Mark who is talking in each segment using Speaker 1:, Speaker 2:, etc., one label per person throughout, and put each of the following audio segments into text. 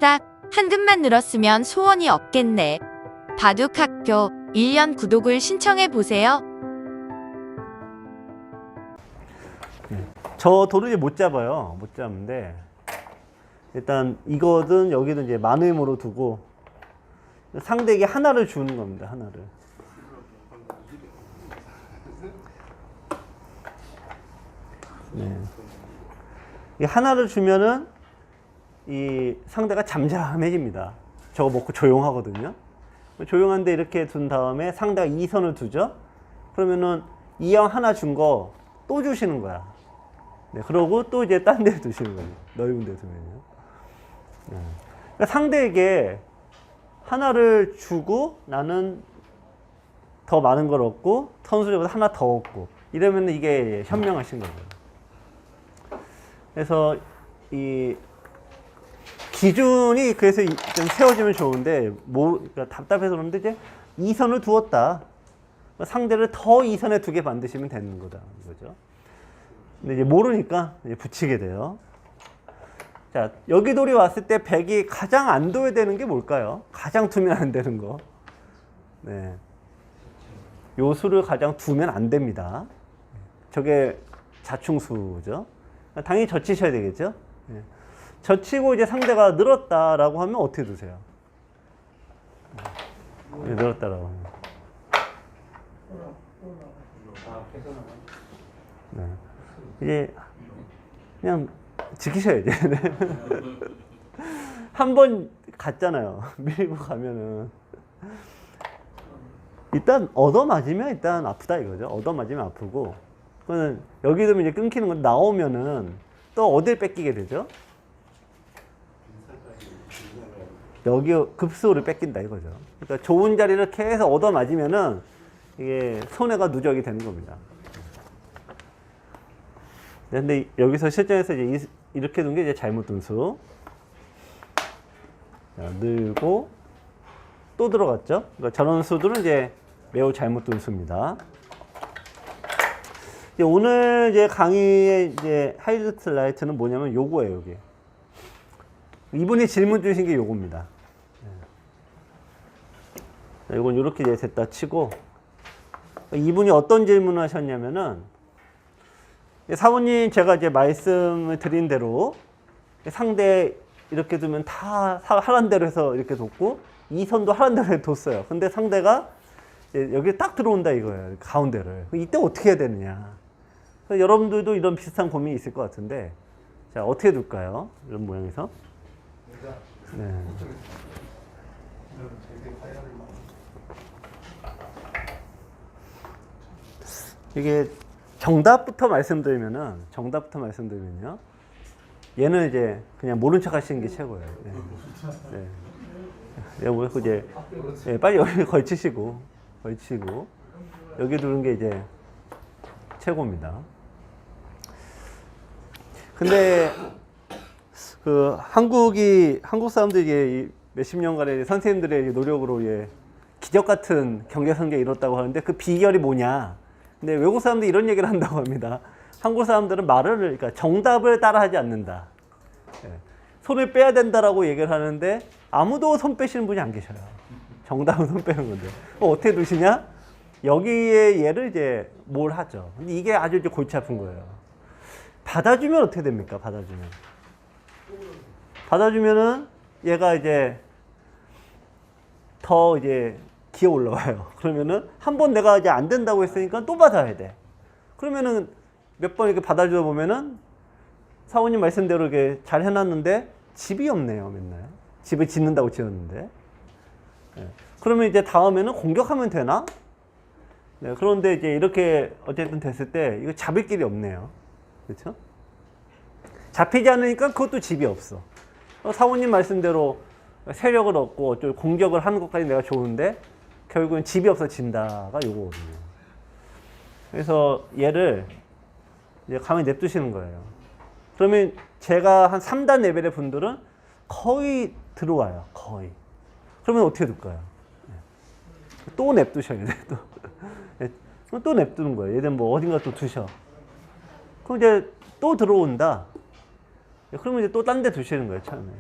Speaker 1: 딱 한 급만 늘었으면 소원이 없겠네. 바둑학교 1년 구독을 신청해 보세요.
Speaker 2: 저 돌을 이제 못 잡아요. 못 잡는데 일단 이거든 여기든 이제 만회모로 두고 상대에게 하나를 주는 겁니다. 하나를. 네. 이 하나를 주면은 이 상대가 잠잠해집니다. 저거 먹고 조용하거든요. 조용한데 이렇게 둔 다음에 상대가 2선을 두죠. 그러면은 이왕 하나 준 거 또 주시는 거야. 네, 그러고 또 이제 딴 데 두시는 거예요. 넓은 데 두면요. 네. 그러니까 상대에게 하나를 주고 나는 더 많은 걸 얻고 선수들보다 하나 더 얻고 이러면 이게 현명하신 거예요. 그래서 이 기준이 그래서 좀 세워지면 좋은데 그러니까 답답해서 그런데 이제 2선을 두었다. 상대를 더 2선에 두게 만드시면 되는 거다. 이거죠. 근데 이제 모르니까 이제 붙이게 돼요. 자, 여기 돌이 왔을 때 100이 가장 안 둬야 되는 게 뭘까요? 가장 두면 안 되는 거. 네. 요 수를 가장 두면 안 됩니다. 저게 자충수죠. 당연히 젖히셔야 되겠죠. 네. 젖히고 이제 상대가 늘었다라고 하면 어떻게 두세요? 네, 늘었다라고 하면. 네. 이제 그냥 지키셔야지. 한 번 갔잖아요. 밀고 가면은 일단 얻어맞으면 일단 아프다 이거죠. 얻어맞으면 아프고 그거는 여기 두면 이제 끊기는 건 나오면은 또 어딜 뺏기게 되죠? 여기 급수를 뺏긴다 이거죠. 그러니까 좋은 자리를 계속 얻어맞으면은 이게 손해가 누적이 되는 겁니다. 근데 여기서 실전에서 이제 이렇게 둔 게 이제 잘못 둔 수. 자, 늘고 또 들어갔죠. 그러니까 저런 수들은 이제 매우 잘못 둔 수입니다. 이제 오늘 이제 강의의 이제 하이라이트는 뭐냐면 요거예요, 여기. 이분이 질문 주신 게 요겁니다. 네. 이건 이렇게 이제 됐다 치고 이분이 어떤 질문을 하셨냐면은 사모님 제가 이제 말씀을 드린 대로 상대 이렇게 두면 다 하란 대로 해서 이렇게 뒀고 이 선도 하란 대로 뒀어요. 근데 상대가 여기 딱 들어온다 이거예요. 가운데를. 이때 어떻게 해야 되느냐. 여러분들도 이런 비슷한 고민이 있을 것 같은데 자 어떻게 둘까요? 이런 모양에서. 네. 이게 정답부터 말씀드리면요. 얘는 이제 그냥 모른 척 하시는 게 최고예요. 네. 네. 네. 이제 네, 빨리 여기 걸치시고 여기 두는 게 이제 최고입니다. 근데 그 한국 사람들이 몇십 년간의 선생님들의 노력으로 기적 같은 경제 성장이 이뤘다고 하는데 그 비결이 뭐냐? 근데 외국 사람들이 이런 얘기를 한다고 합니다. 한국 사람들은 그러니까 정답을 따라하지 않는다. 손을 빼야 된다라고 얘기를 하는데 아무도 손 빼시는 분이 안 계셔요. 정답은 손 빼는 건데. 어떻게 두시냐? 여기에 얘를 이제 뭘 하죠. 근데 이게 아주 이제 골치 아픈 거예요. 받아주면 어떻게 됩니까? 받아주면은 얘가 이제 더 이제 기어 올라와요. 그러면은 한 번 내가 이제 안 된다고 했으니까 또 받아야 돼. 그러면은 몇 번 이렇게 받아주다 보면은 사모님 말씀대로 이렇게 잘 해놨는데 집이 없네요, 맨날. 집을 짓는다고 지었는데. 네. 그러면 이제 다음에는 공격하면 되나? 네. 그런데 이제 이렇게 어쨌든 됐을 때 이거 잡을 길이 없네요. 그렇죠? 잡히지 않으니까 그것도 집이 없어. 사모님 말씀대로 세력을 얻고 어쩌고 공격을 하는 것까지 내가 좋은데 결국은 집이 없어 진다가 요거거든요. 그래서 얘를 이제 가만히 냅두시는 거예요. 그러면 제가 한 3단 레벨의 분들은 거의 들어와요. 거의. 그러면 어떻게 둘까요? 또 냅두셔야 돼. 또 냅두는 거예요. 얘는 뭐 어딘가 또 두셔. 그럼 이제 또 들어온다. 그러면 이제 또 딴 데 두시는 거예요, 처음에.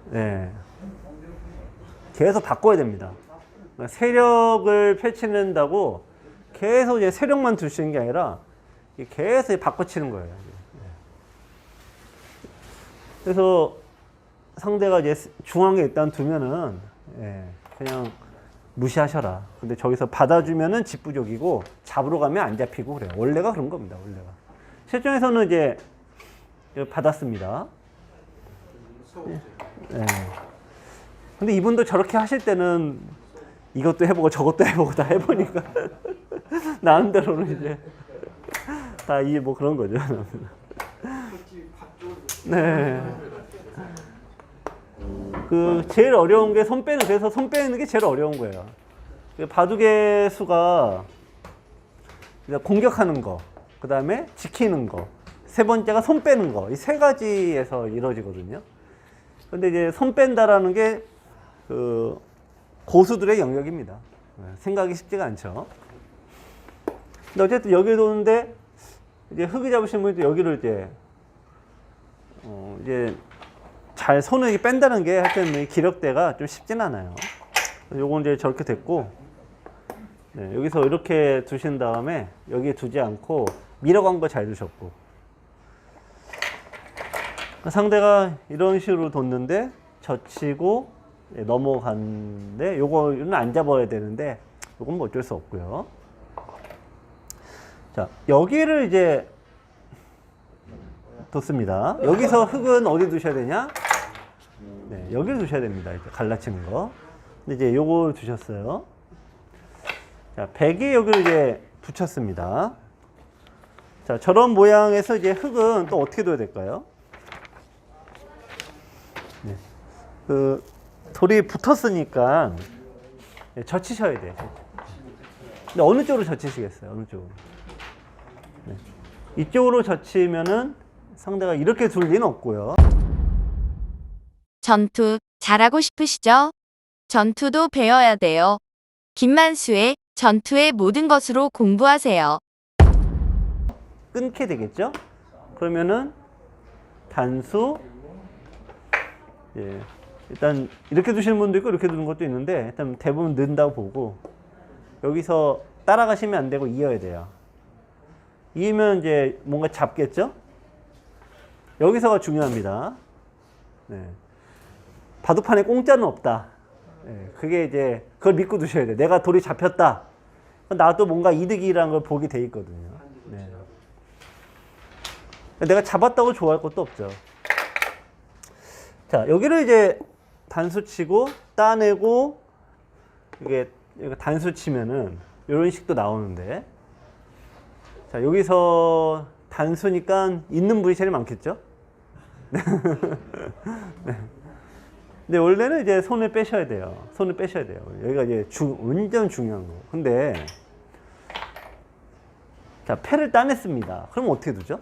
Speaker 2: 네. 계속 바꿔야 됩니다. 그러니까 세력을 펼치는다고 계속 이제 세력만 두시는 게 아니라 계속 바꿔치는 거예요. 그래서 상대가 이제 중앙에 일단 두면은 그냥 무시하셔라. 근데 저기서 받아주면은 직부족이고 잡으러 가면 안 잡히고 그래요. 원래가 그런 겁니다. 원래가. 실전에서는 이제 받았습니다. 네. 근데 이분도 저렇게 하실 때는 이것도 해보고 저것도 해보고 다 해보니까 나름대로는 이제 다 이 뭐 그런 거죠. 네. 그 제일 어려운 게 손 빼는, 그래서 손 빼는 게 제일 어려운 거예요. 바둑의 수가 공격하는 거, 그 다음에 지키는 거, 세 번째가 손 빼는 거, 이 세 가지에서 이루어지거든요. 근데 이제 손 뺀다라는 게 그 고수들의 영역입니다. 생각이 쉽지가 않죠. 근데 어쨌든 여기 도는데 이제 흙이 잡으신 분이 여기를 이제 잘 손을 이렇게 뺀다는 게 하여튼 기력대가 좀 쉽진 않아요. 요건 이제 저렇게 됐고, 네, 여기서 이렇게 두신 다음에 여기에 두지 않고 밀어간 거 잘 두셨고, 상대가 이런 식으로 뒀는데 젖히고 넘어갔는데 요거는 안 잡아야 되는데 요건 뭐 어쩔 수 없고요. 자, 여기를 이제 뒀습니다. 여기서 흙은 어디 두셔야 되냐? 네, 여기를 두셔야 됩니다. 이제 갈라치는 거. 근데 이제 요걸 두셨어요. 자, 백이 여기를 이제 붙였습니다. 자, 저런 모양에서 이제 흙은 또 어떻게 둬야 될까요? 네. 그 돌이 붙었으니까 젖히셔야 돼요. 근데 어느 쪽으로 젖히시겠어요? 어느 쪽으로? 네. 이쪽으로 젖히면은 상대가 이렇게 둘 리는 없고요.
Speaker 1: 전투 잘하고 싶으시죠? 전투도 배워야 돼요. 김만수의 전투의 모든 것으로 공부하세요.
Speaker 2: 끊게 되겠죠? 그러면은 단수, 일단 이렇게 두시는 분도 있고 이렇게 두는 것도 있는데 일단 대부분 넣는다고 보고, 여기서 따라가시면 안 되고 이어야 돼요. 이으면 이제 뭔가 잡겠죠? 여기서가 중요합니다. 네. 바둑판에 공짜는 없다. 네. 그게 이제 그걸 믿고 두셔야 돼요. 내가 돌이 잡혔다. 나도 뭔가 이득이라는 걸 보게 돼 있거든요. 네. 내가 잡았다고 좋아할 것도 없죠. 자, 여기를 이제 단수 치고 따내고 이게 단수 치면은 이런 식도 나오는데, 자, 여기서 단수니까 있는 분이 제일 많겠죠? 네. 근데 원래는 이제 손을 빼셔야 돼요. 손을 빼셔야 돼요. 여기가 이제 완전 중요한 거. 근데 자, 패를 따냈습니다. 그럼 어떻게 두죠?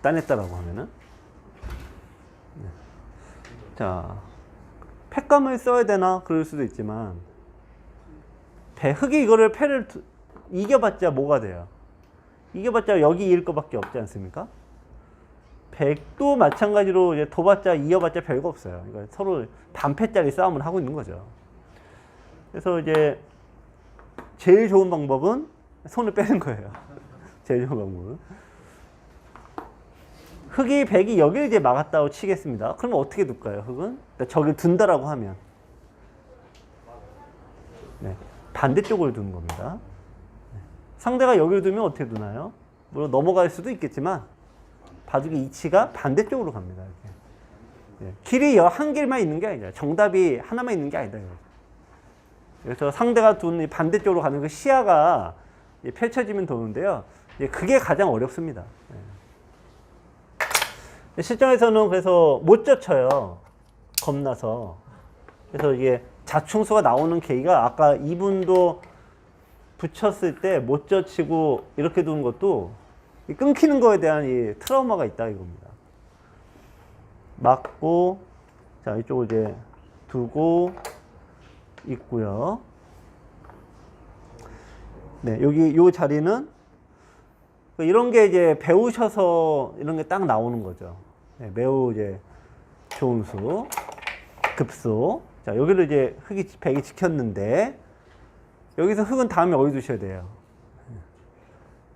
Speaker 2: 따냈다라고 하면은, 자, 패감을 써야 되나 그럴 수도 있지만, 흙이 이거를 패를 이겨봤자 뭐가 돼요? 이겨봤자 여기 이길 거밖에 없지 않습니까? 백도 마찬가지로 이제 둬봤자 이어봤자 별거 없어요. 그러니까 서로 반패짜리 싸움을 하고 있는 거죠. 그래서 이제 제일 좋은 방법은 손을 빼는 거예요. 제일 좋은 방법은. 흙이 백이 여기를 이제 막았다고 치겠습니다. 그러면 어떻게 둘까요? 흙은 저기를 둔다라고 하면, 네, 반대쪽을 두는 겁니다. 상대가 여기를 두면 어떻게 두나요? 물론 넘어갈 수도 있겠지만 바둑의 이치가 반대쪽으로 갑니다. 이렇게. 길이 한 길만 있는 게 아니라 정답이 하나만 있는 게 아니다. 그래서 상대가 둔 반대쪽으로 가는 그 시야가 펼쳐지면 도는데요. 그게 가장 어렵습니다. 실전에서는 그래서 못 젖혀요. 겁나서. 그래서 이게 자충수가 나오는 계기가 아까 이분도 붙였을 때 못 젖히고 이렇게 두는 것도 끊기는 거에 대한 이 트라우마가 있다 이겁니다. 맞고, 자, 이쪽을 이제 두고 있고요. 네, 여기 요 자리는 이런 게 이제 배우셔서 이런 게 딱 나오는 거죠. 네, 매우 이제 좋은 수, 급수. 자, 여기를 이제 백이 지켰는데, 여기서 흙은 다음에 어디 두셔야 돼요?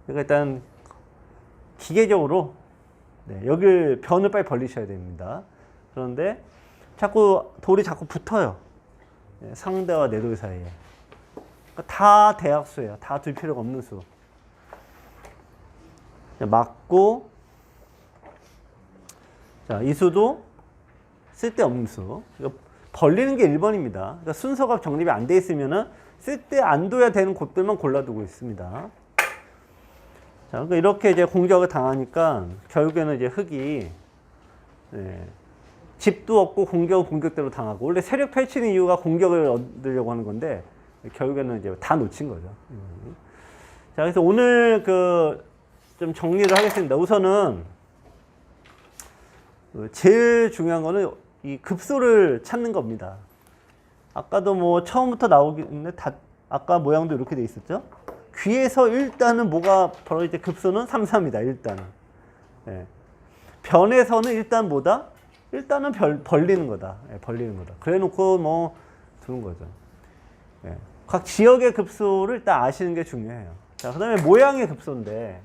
Speaker 2: 그러니까 일단, 기계적으로, 네, 여길 변을 빨리 벌리셔야 됩니다. 그런데, 돌이 자꾸 붙어요. 네, 상대와 내돌 사이에. 그러니까 다 대약수예요. 다 둘 필요가 없는 수. 맞고, 자, 이 수도 쓸데없는 수. 이거 벌리는 게 1번입니다. 그러니까 순서가 정립이 안 돼 있으면은 쓸데 안 둬야 되는 곳들만 골라두고 있습니다. 자, 그러니까 이렇게 이제 공격을 당하니까 결국에는 이제 흙이, 네, 집도 없고 공격대로 당하고, 원래 세력 펼치는 이유가 공격을 얻으려고 하는 건데 결국에는 이제 다 놓친 거죠. 자, 그래서 오늘 좀 정리를 하겠습니다. 우선은 제일 중요한 거는 이 급소를 찾는 겁니다. 아까도 뭐 처음부터 나오긴 아까 모양도 이렇게 돼 있었죠. 귀에서 일단은 뭐가 벌어질 때 급소는 3, 3이다. 일단은. 예. 변에서는 일단 뭐다? 일단은 벌리는 거다. 예, 벌리는 거다. 그래 놓고 뭐 두는 거죠. 예. 각 지역의 급소를 일단 아시는 게 중요해요. 자, 그다음에 모양의 급소인데,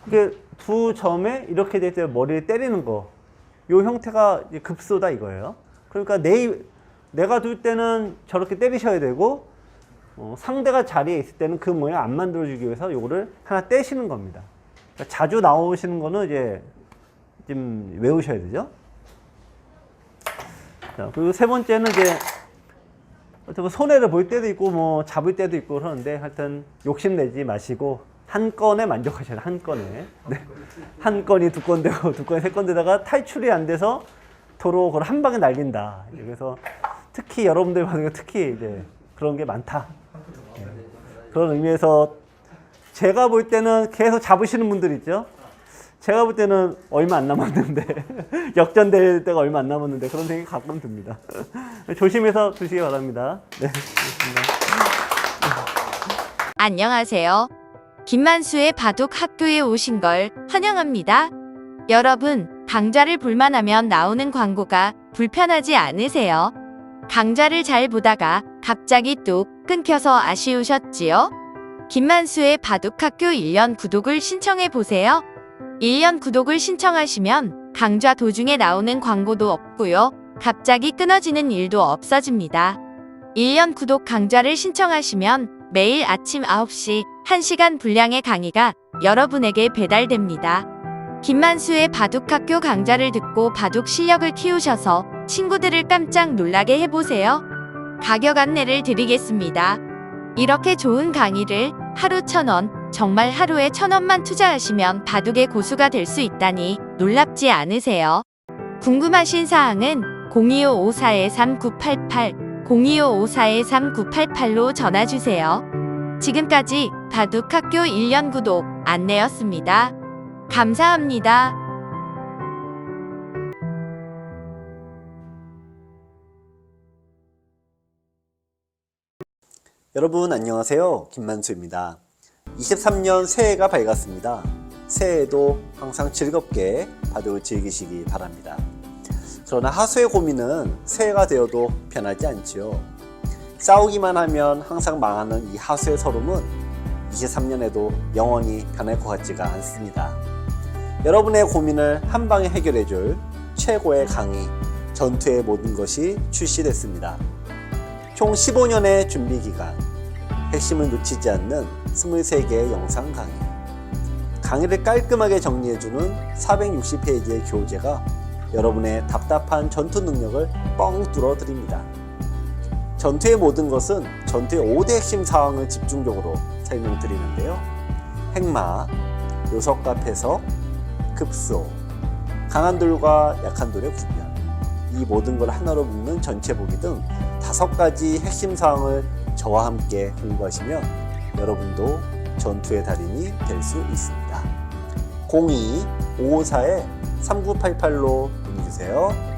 Speaker 2: 이게 두 점에 이렇게 될 때 머리를 때리는 거, 요 형태가 이제 급소다 이거예요. 그러니까 내가 둘 때는 저렇게 때리셔야 되고, 상대가 자리에 있을 때는 그 모양 안 만들어주기 위해서 요거를 하나 떼시는 겁니다. 그러니까 자주 나오시는 거는 이제 좀 외우셔야 되죠. 자, 그리고 세 번째는 이제 어떻게 손해를 볼 때도 있고 뭐 잡을 때도 있고 그러는데, 하여튼 욕심내지 마시고 한 건에 만족하셔야 돼요. 한 건에. 네. 한 건이 두 건 되고 두 건이 세 건 되다가 탈출이 안 돼서 도로 그걸 한 방에 날린다. 그래서 특히 여러분들 반응에 특히 이제 그런 게 많다. 네. 그런 의미에서 제가 볼 때는 계속 잡으시는 분들 있죠. 제가 볼 때는 얼마 안 남았는데 역전될 때가 얼마 안 남았는데 그런 생각이 가끔 듭니다. 조심해서 두시기 바랍니다. 네, 알겠습니다.
Speaker 1: 안녕하세요. 김만수의 바둑 학교에 오신 걸 환영합니다. 여러분, 강좌를 볼만하면 나오는 광고가 불편하지 않으세요? 강좌를 잘 보다가 갑자기 뚝 끊겨서 아쉬우셨지요? 김만수의 바둑 학교 1년 구독을 신청해 보세요. 1년 구독을 신청하시면 강좌 도중에 나오는 광고도 없고요. 갑자기 끊어지는 일도 없어집니다. 1년 구독 강좌를 신청하시면 매일 아침 9시 1시간 분량의 강의가 여러분에게 배달됩니다. 김만수의 바둑학교 강좌를 듣고 바둑 실력을 키우셔서 친구들을 깜짝 놀라게 해보세요. 가격 안내를 드리겠습니다. 이렇게 좋은 강의를 하루 1,000원, 정말 하루에 1,000원만 투자하시면 바둑의 고수가 될 수 있다니 놀랍지 않으세요? 궁금하신 사항은 02554-3988, 02554-3988로 전화주세요. 지금까지 바둑학교 1년 구독 안내였습니다. 감사합니다.
Speaker 3: 여러분 안녕하세요. 김만수입니다. 23년 새해가 밝았습니다. 새해에도 항상 즐겁게 바둑을 즐기시기 바랍니다. 그러나 하수의 고민은 새해가 되어도 변하지 않지요. 싸우기만 하면 항상 망하는 이 하수의 서름은 23년에도 영원히 변할 것 같지가 않습니다. 여러분의 고민을 한 방에 해결해줄 최고의 강의, 전투의 모든 것이 출시됐습니다. 총 15년의 준비 기간, 핵심을 놓치지 않는 23개의 영상 강의, 강의를 깔끔하게 정리해주는 460페이지의 교재가 여러분의 답답한 전투 능력을 뻥 뚫어드립니다. 전투의 모든 것은 전투의 5대 핵심 사항을 집중적으로 설명드리는데요. 핵마, 요석과 패석, 급소, 강한 돌과 약한 돌의 구별, 이 모든 걸 하나로 묶는 전체 보기 등 5가지 핵심 사항을 저와 함께 공부하시면 여러분도 전투의 달인이 될 수 있습니다. 02-554-3988로 문의주세요.